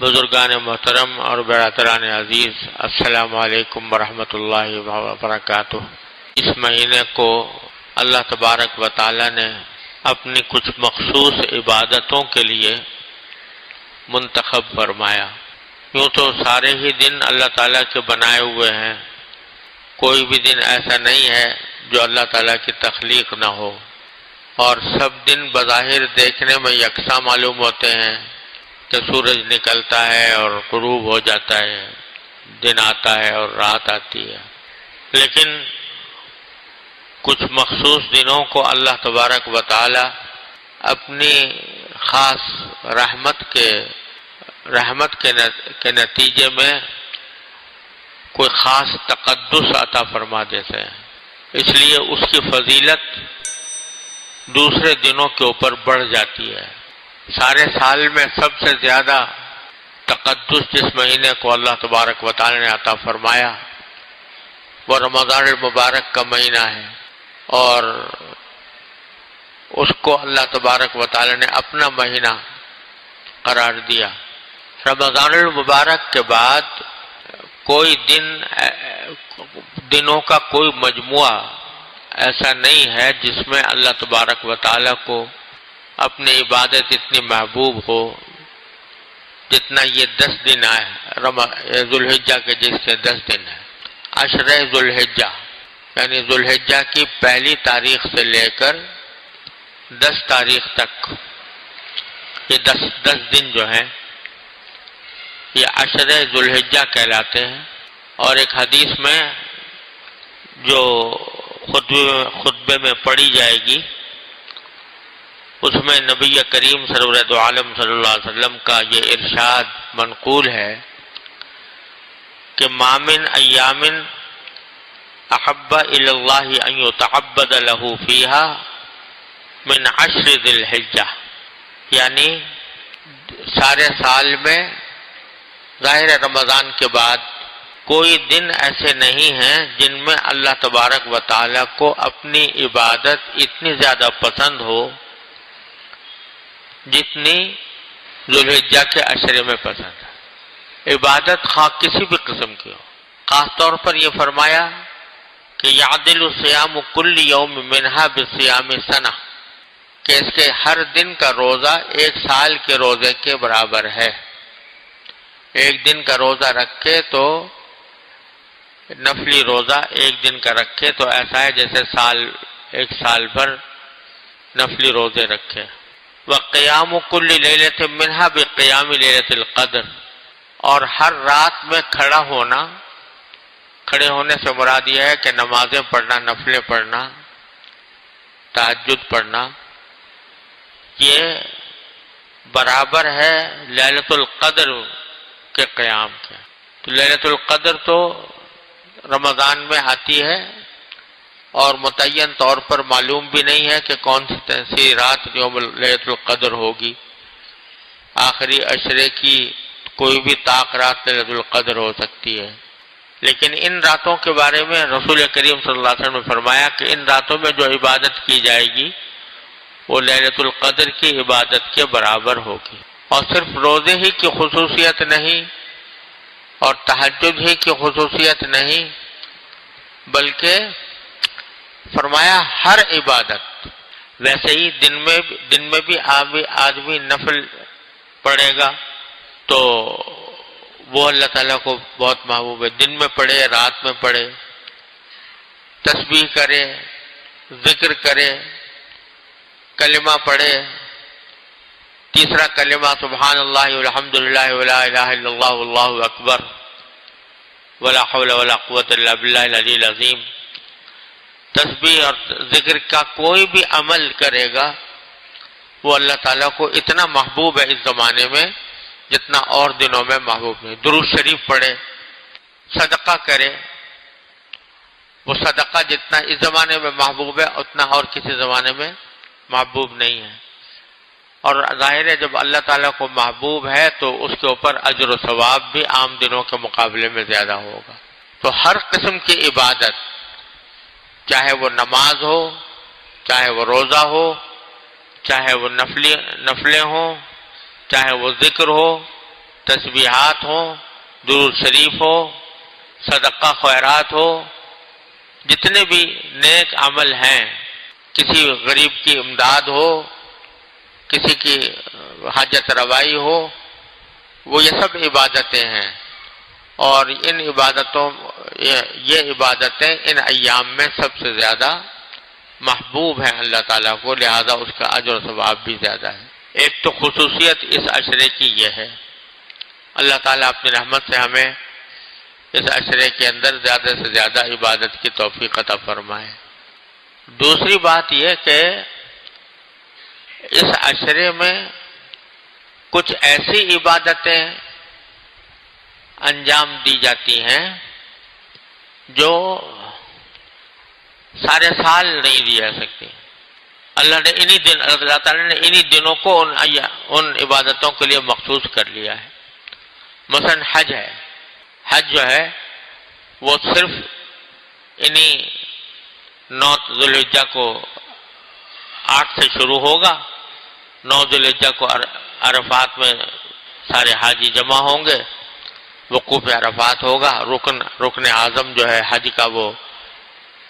بزرگان محترم اور برادران عزیز، السلام علیکم ورحمۃ اللہ وبرکاتہ۔ اس مہینے کو اللہ تبارک و تعالی نے اپنی کچھ مخصوص عبادتوں کے لیے منتخب فرمایا۔ یوں تو سارے ہی دن اللہ تعالیٰ کے بنائے ہوئے ہیں، کوئی بھی دن ایسا نہیں ہے جو اللہ تعالیٰ کی تخلیق نہ ہو، اور سب دن بظاہر دیکھنے میں یکساں معلوم ہوتے ہیں کہ سورج نکلتا ہے اور غروب ہو جاتا ہے، دن آتا ہے اور رات آتی ہے، لیکن کچھ مخصوص دنوں کو اللہ تبارک و تعالی اپنی خاص رحمت کے نتیجے میں کوئی خاص تقدس عطا فرما دیتے ہیں، اس لیے اس کی فضیلت دوسرے دنوں کے اوپر بڑھ جاتی ہے۔ سارے سال میں سب سے زیادہ تقدس جس مہینے کو اللہ تبارک و تعالی نے عطا فرمایا وہ رمضان المبارک کا مہینہ ہے، اور اس کو اللہ تبارک و تعالی نے اپنا مہینہ قرار دیا۔ رمضان المبارک کے بعد کوئی دنوں کا کوئی مجموعہ ایسا نہیں ہے جس میں اللہ تبارک و تعالی کو اپنی عبادت اتنی محبوب ہو جتنا یہ 10 دن ہے ذوالحجہ کے، جس کے 10 دن ہیں، عشرہ ذوالحجہ، یعنی ذوالحجہ کی پہلی تاریخ سے لے کر 10 تاریخ تک یہ 10 دن جو ہیں یہ عشرہ ذوالحجہ کہلاتے ہیں۔ اور ایک حدیث میں جو خطبے میں پڑھی جائے گی اس میں نبی کریم سرورت عالم صلی اللہ علیہ وسلم کا یہ ارشاد منقول ہے کہ ما من ایام احب الی اللہ ان یتعبد له فیها من 10 ذی الحجہ، یعنی سارے سال میں ظاہر رمضان کے بعد کوئی دن ایسے نہیں ہیں جن میں اللہ تبارک و تعالی کو اپنی عبادت اتنی زیادہ پسند ہو جتنی ذوالحجہ کے عشرے میں پسند ہے۔ عبادت خواہ کسی بھی قسم کی ہو، خاص طور پر یہ فرمایا کہ یعدل صیام کل یوم منہا بصیام سنہ، کہ اس کے ہر دن کا روزہ 1 سال کے روزے کے برابر ہے۔ ایک دن کا روزہ رکھے تو نفلی روزہ 1 دن کا رکھے تو ایسا ہے جیسے 1 سال بھر نفلی روزے رکھے۔ وقیام کل لیلۃ منہا بقیام لیلۃ القدر، اور ہر رات میں کھڑے ہونے سے مراد یہ ہے کہ نمازیں پڑھنا، نفلیں پڑھنا، تہجد پڑھنا، یہ برابر ہے لیلۃ القدر کے قیام کے۔ تو لیلۃ القدر تو رمضان میں آتی ہے اور متعین طور پر معلوم بھی نہیں ہے کہ کون سی رات یوم لیلۃ القدر ہوگی۔ آخری عشرے کی کوئی بھی طاق رات لیلۃ القدر ہو سکتی ہے، لیکن ان راتوں کے بارے میں رسول کریم صلی اللہ علیہ وسلم نے فرمایا کہ ان راتوں میں جو عبادت کی جائے گی وہ لیلۃ القدر کی عبادت کے برابر ہوگی۔ اور صرف روزے ہی کی خصوصیت نہیں اور تہجد ہی کی خصوصیت نہیں، بلکہ فرمایا ہر عبادت، ویسے ہی دن میں بھی آدمی نفل پڑھے گا تو وہ اللہ تعالیٰ کو بہت محبوب ہے، دن میں پڑھے، رات میں پڑھے، تسبیح کرے، ذکر کرے، کلمہ پڑھے، تیسرا کلمہ سبحان اللہ والحمد للہ ولا الہ الا اللہ واللہ اکبر ولا حول ولا قوۃ الا باللہ العلی العظیم۔ تسبیح اور ذکر کا کوئی بھی عمل کرے گا وہ اللہ تعالیٰ کو اتنا محبوب ہے اس زمانے میں جتنا اور دنوں میں محبوب نہیں۔ درود شریف پڑھے، صدقہ کرے، وہ صدقہ جتنا اس زمانے میں محبوب ہے اتنا اور کسی زمانے میں محبوب نہیں ہے۔ اور ظاہر ہے جب اللہ تعالیٰ کو محبوب ہے تو اس کے اوپر اجر و ثواب بھی عام دنوں کے مقابلے میں زیادہ ہوگا۔ تو ہر قسم کی عبادت، چاہے وہ نماز ہو، چاہے وہ روزہ ہو، چاہے وہ نفلیں ہوں، چاہے وہ ذکر ہو، تسبیحات ہوں، درود شریف ہو، صدقہ خیرات ہو، جتنے بھی نیک عمل ہیں، کسی غریب کی امداد ہو، کسی کی حاجت روائی ہو، وہ یہ سب عبادتیں ہیں، اور ان عبادتوں یہ عبادتیں ان ایام میں سب سے زیادہ محبوب ہیں اللہ تعالیٰ کو، لہذا اس کا اجر و ثواب بھی زیادہ ہے۔ ایک تو خصوصیت اس عشرے کی یہ ہے، اللہ تعالیٰ اپنی رحمت سے ہمیں اس عشرے کے اندر زیادہ سے زیادہ عبادت کی توفیق عطا فرمائے۔ دوسری بات یہ کہ اس عشرے میں کچھ ایسی عبادتیں انجام دی جاتی ہیں جو سارے سال نہیں دی جا سکتی۔ اللہ تعالیٰ نے انہی دنوں کو ان عبادتوں کے لیے مخصوص کر لیا ہے۔ مثلا حج ہے، حج جو ہے وہ صرف انہی 9 ذوالحجہ کو 8 سے شروع ہوگا، 9 ذوالحجہ کو عرفات میں سارے حاجی جمع ہوں گے، وقوف عرفات ہوگا، رکن اعظم جو ہے حج کا وہ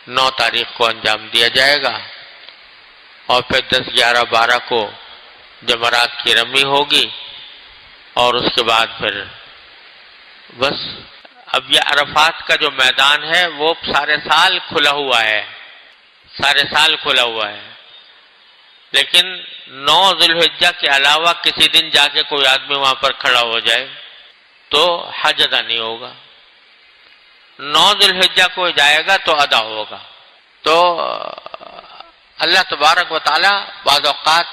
9 تاریخ کو انجام دیا جائے گا، اور پھر 10، 11، 12 کو جمرات کی رمی ہوگی، اور اس کے بعد پھر بس۔ اب یہ عرفات کا جو میدان ہے وہ سارے سال کھلا ہوا ہے، سارے سال کھلا ہوا ہے، لیکن 9 ذوالحجہ کے علاوہ کسی دن جا کے کوئی آدمی وہاں پر کھڑا ہو جائے تو حج ادا نہیں ہوگا، 9 ذوالحجہ کو جائے گا تو ادا ہوگا۔ تو اللہ تبارک و تعالی بعض اوقات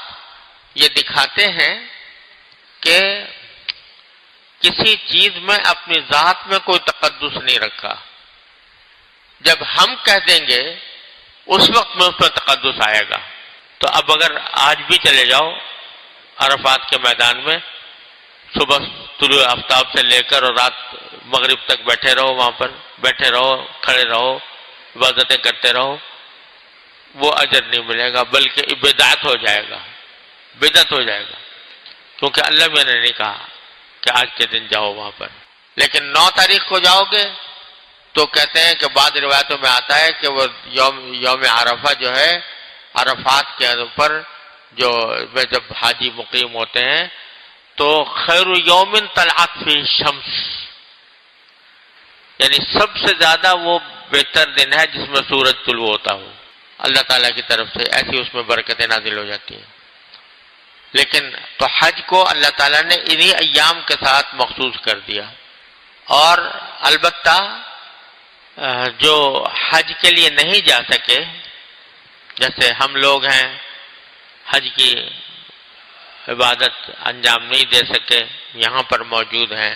یہ دکھاتے ہیں کہ کسی چیز میں اپنی ذات میں کوئی تقدس نہیں رکھا، جب ہم کہہ دیں گے اس وقت میں اس پر تقدس آئے گا۔ تو اب اگر آج بھی چلے جاؤ عرفات کے میدان میں، صبح طلوع آفتاب سے لے کر اور رات مغرب تک بیٹھے رہو، وہاں پر بیٹھے رہو، کھڑے رہو، عبادتیں کرتے رہو، وہ اجر نہیں ملے گا، بلکہ بدعت ہو جائے گا، بدعت ہو جائے گا، کیونکہ اللہ میں نے نہیں کہا کہ آج کے دن جاؤ وہاں پر۔ لیکن 9 تاریخ کو جاؤ گے تو کہتے ہیں کہ بعض روایتوں میں آتا ہے کہ وہ یوم عرفہ جو ہے، عرفات کے اوپر جب حاجی مقیم ہوتے ہیں تو خیر یوم طلعت فی الشمس، یعنی سب سے زیادہ وہ بہتر دن ہے جس میں سورج طلوع ہوتا ہو، اللہ تعالیٰ کی طرف سے ایسی اس میں برکتیں نازل ہو جاتی ہیں۔ لیکن تو حج کو اللہ تعالیٰ نے انہی ایام کے ساتھ مخصوص کر دیا، اور البتہ جو حج کے لیے نہیں جا سکے، جیسے ہم لوگ ہیں حج کی عبادت انجام نہیں دے سکے، یہاں پر موجود ہیں،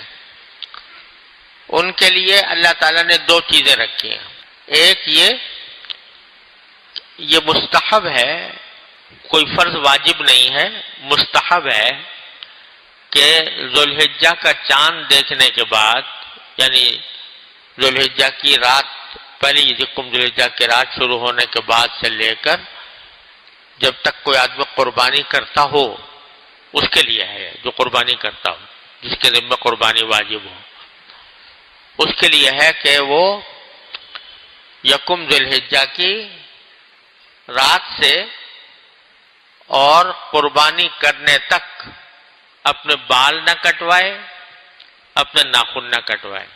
ان کے لیے اللہ تعالیٰ نے 2 چیزیں رکھی ہیں۔ ایک یہ مستحب ہے، کوئی فرض واجب نہیں ہے، مستحب ہے کہ ذوالحجہ کا چاند دیکھنے کے بعد، یعنی ذوالحجہ کی رات، پہلی ذوالحجہ کی رات شروع ہونے کے بعد سے لے کر جب تک کوئی آدمی قربانی کرتا ہو، اس کے لیے ہے جو قربانی کرتا ہو، جس کے ذمہ قربانی واجب ہو، اس کے لیے ہے کہ وہ یکم ذوالحجہ کی رات سے اور قربانی کرنے تک اپنے بال نہ کٹوائے، اپنے ناخن نہ کٹوائے،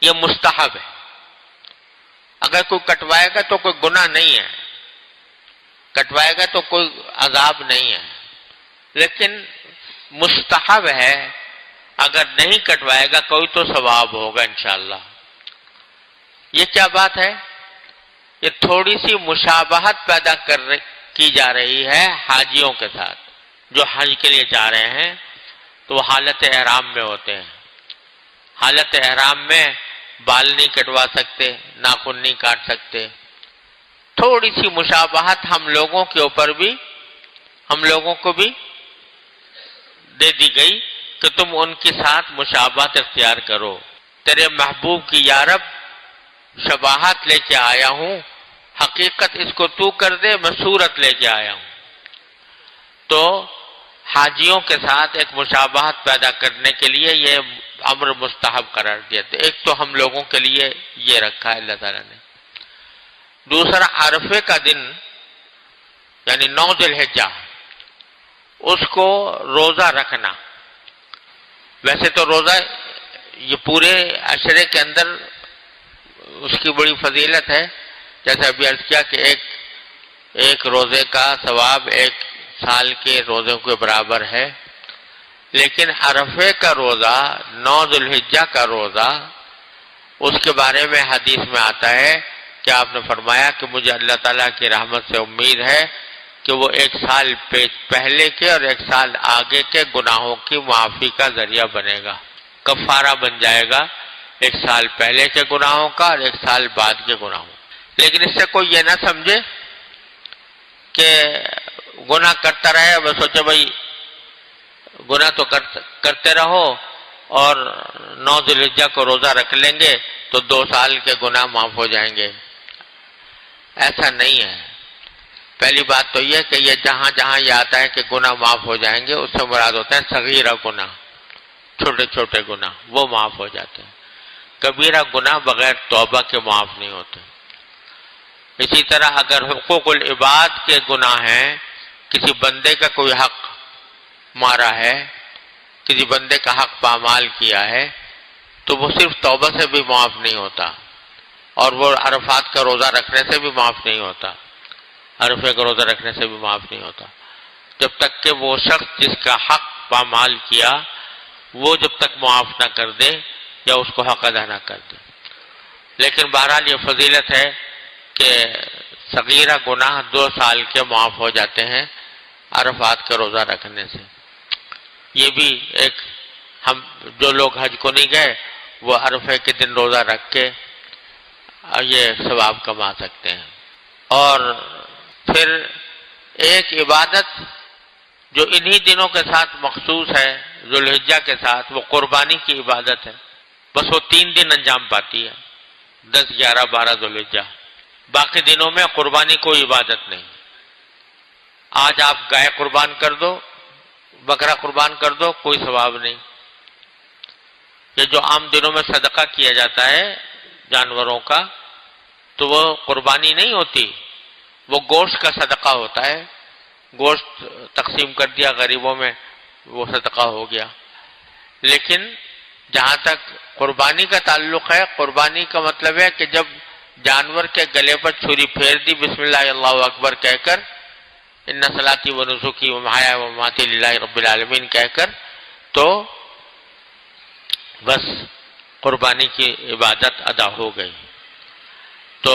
یہ مستحب ہے۔ اگر کوئی کٹوائے گا تو کوئی گناہ نہیں ہے، کٹوائے گا تو کوئی عذاب نہیں ہے، لیکن مستحب ہے، اگر نہیں کٹوائے گا کوئی تو ثواب ہوگا انشاءاللہ۔ یہ کیا بات ہے؟ یہ تھوڑی سی مشابہت پیدا کی جا رہی ہے حاجیوں کے ساتھ، جو حج کے لیے جا رہے ہیں تو وہ حالت احرام میں ہوتے ہیں، حالت احرام میں بال نہیں کٹوا سکتے، ناخن نہیں کاٹ سکتے۔ تھوڑی سی مشابہت ہم لوگوں کے اوپر بھی، ہم لوگوں کو بھی دے دی گئی کہ تم ان کے ساتھ مشابہت اختیار کرو۔ تیرے محبوب کی یا رب شباہت لے کے آیا ہوں، حقیقت اس کو تو کر دے، میں صورت لے کے آیا ہوں۔ تو حاجیوں کے ساتھ ایک مشابہت پیدا کرنے کے لیے یہ امر مستحب قرار دیا تھا۔ ایک تو ہم لوگوں کے لیے یہ رکھا ہے اللہ تعالیٰ نے۔ دوسرا عرفے کا دن یعنی 9 ذی الحجہ، اس کو روزہ رکھنا۔ ویسے تو روزہ یہ پورے عشرے کے اندر اس کی بڑی فضیلت ہے، جیسے ابھی عرض کیا کہ ایک روزے کا ثواب 1 سال کے روزوں کے برابر ہے، لیکن عرفے کا روزہ 9 ذی الحجہ کا روزہ، اس کے بارے میں حدیث میں آتا ہے کہ آپ نے فرمایا کہ مجھے اللہ تعالیٰ کی رحمت سے امید ہے کہ وہ 1 سال پہلے کے اور 1 سال آگے کے گناہوں کی معافی کا ذریعہ بنے گا، کفارہ بن جائے گا 1 سال پہلے کے گناہوں کا اور 1 سال بعد کے گناہوں۔ لیکن اس سے کوئی یہ نہ سمجھے کہ گناہ کرتا رہے، بس سوچے بھائی گناہ تو کرتے رہو اور 9 ذی الحجہ کو روزہ رکھ لیں گے تو 2 سال کے گناہ معاف ہو جائیں گے۔ ایسا نہیں ہے۔ پہلی بات تو یہ کہ یہ جہاں جہاں یہ آتا ہے کہ گناہ معاف ہو جائیں گے، اس سے مراد ہوتا ہے صغیرہ گناہ، چھوٹے چھوٹے گناہ، وہ معاف ہو جاتے ہیں۔ کبیرہ گناہ بغیر توبہ کے معاف نہیں ہوتے۔ اسی طرح اگر حقوق العباد کے گناہ ہیں، کسی بندے کا کوئی حق مارا ہے، کسی بندے کا حق پامال کیا ہے، تو وہ صرف توبہ سے بھی معاف نہیں ہوتا، اور وہ عرفات کا روزہ رکھنے سے بھی معاف نہیں ہوتا، عرفے کا روزہ رکھنے سے بھی معاف نہیں ہوتا، جب تک کہ وہ شخص جس کا حق پامال کیا وہ جب تک معاف نہ کر دے یا اس کو حق ادا نہ کر دے۔ لیکن بہرحال یہ فضیلت ہے کہ صغیرہ گناہ 2 سال کے معاف ہو جاتے ہیں عرفات کا روزہ رکھنے سے۔ یہ بھی ایک ہم جو لوگ حج کو نہیں گئے وہ عرفے کے دن روزہ رکھ کے یہ ثواب کما سکتے ہیں۔ اور پھر ایک عبادت جو انہی دنوں کے ساتھ مخصوص ہے ذو الحجہ کے ساتھ، وہ قربانی کی عبادت ہے۔ بس وہ 3 دن انجام پاتی ہے، 10، 11، 12 ذو الحجہ۔ باقی دنوں میں قربانی کوئی عبادت نہیں۔ آج آپ گائے قربان کر دو، بکرا قربان کر دو، کوئی ثواب نہیں۔ یہ جو عام دنوں میں صدقہ کیا جاتا ہے جانوروں کا، تو وہ قربانی نہیں ہوتی، وہ گوشت کا صدقہ ہوتا ہے۔ گوشت تقسیم کر دیا غریبوں میں، وہ صدقہ ہو گیا۔ لیکن جہاں تک قربانی کا تعلق ہے، قربانی کا مطلب ہے کہ جب جانور کے گلے پر چھری پھیر دی بسم اللہ اللہ اکبر کہہ کر، ان صلاتی و نسکی و محیا و مماتی للہ رب العالمین کہہ کر، تو بس قربانی کی عبادت ادا ہو گئی۔ تو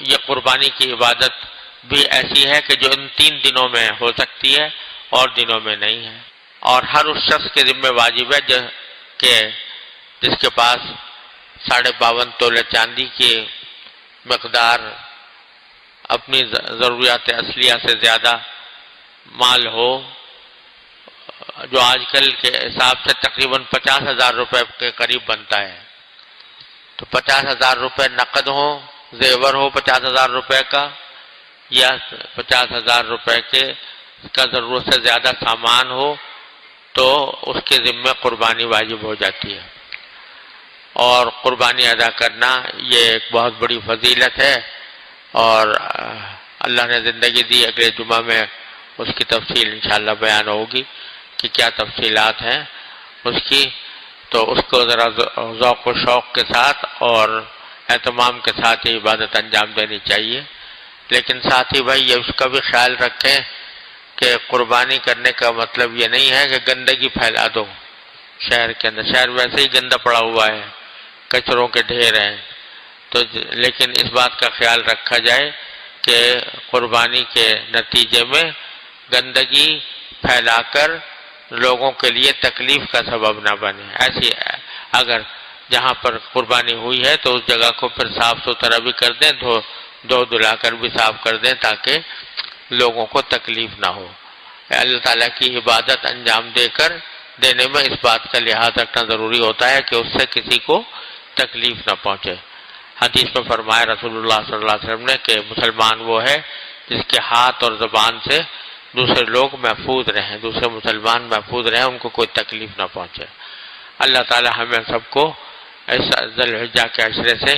یہ قربانی کی عبادت بھی ایسی ہے کہ جو ان 3 دنوں میں ہو سکتی ہے اور دنوں میں نہیں ہے، اور ہر اس شخص کے ذمہ واجب ہے کہ جس کے پاس 52.5 تولے چاندی کی مقدار اپنی ضروریات اصلیہ سے زیادہ مال ہو، جو آج کل کے حساب سے تقریباً 50,000 روپے کے قریب بنتا ہے، تو 50,000 روپے نقد ہو، زیور ہو 50,000 روپے کا، یا 50,000 روپے کا ضرورت سے زیادہ سامان ہو، تو اس کے ذمہ قربانی واجب ہو جاتی ہے۔ اور قربانی ادا کرنا یہ ایک بہت بڑی فضیلت ہے، اور اللہ نے زندگی دی، اگلے جمعہ میں اس کی تفصیل انشاءاللہ بیان ہوگی کہ کیا تفصیلات ہیں اس کی، تو اس کو ذرا ذوق و شوق کے ساتھ اور اہتمام کے ساتھ یہ عبادت انجام دینی چاہیے۔ لیکن ساتھ ہی بھائی یہ اس کا بھی خیال رکھیں کہ قربانی کرنے کا مطلب یہ نہیں ہے کہ گندگی پھیلا دو شہر کے اندر۔ شہر ویسے ہی گندا پڑا ہوا ہے، کچروں کے ڈھیر ہیں، تو لیکن اس بات کا خیال رکھا جائے کہ قربانی کے نتیجے میں گندگی پھیلا کر لوگوں کے لیے تکلیف کا سبب نہ بنے۔ ایسی اگر جہاں پر قربانی ہوئی ہے تو اس جگہ کو پھر صاف ستھرا بھی کر دیں، دھو دھلا کر بھی صاف کر دیں تاکہ لوگوں کو تکلیف نہ ہو۔ اللہ تعالیٰ کی عبادت انجام دینے میں اس بات کا لحاظ رکھنا ضروری ہوتا ہے کہ اس سے کسی کو تکلیف نہ پہنچے۔ حدیث میں فرمایا رسول اللہ صلی اللہ علیہ وسلم نے کہ مسلمان وہ ہے جس کے ہاتھ اور زبان سے دوسرے لوگ محفوظ رہیں، دوسرے مسلمان محفوظ رہیں، ان کو کوئی تکلیف نہ پہنچے۔ اللہ تعالی ہمیں سب کو اس ذی الحجہ کے عشرے سے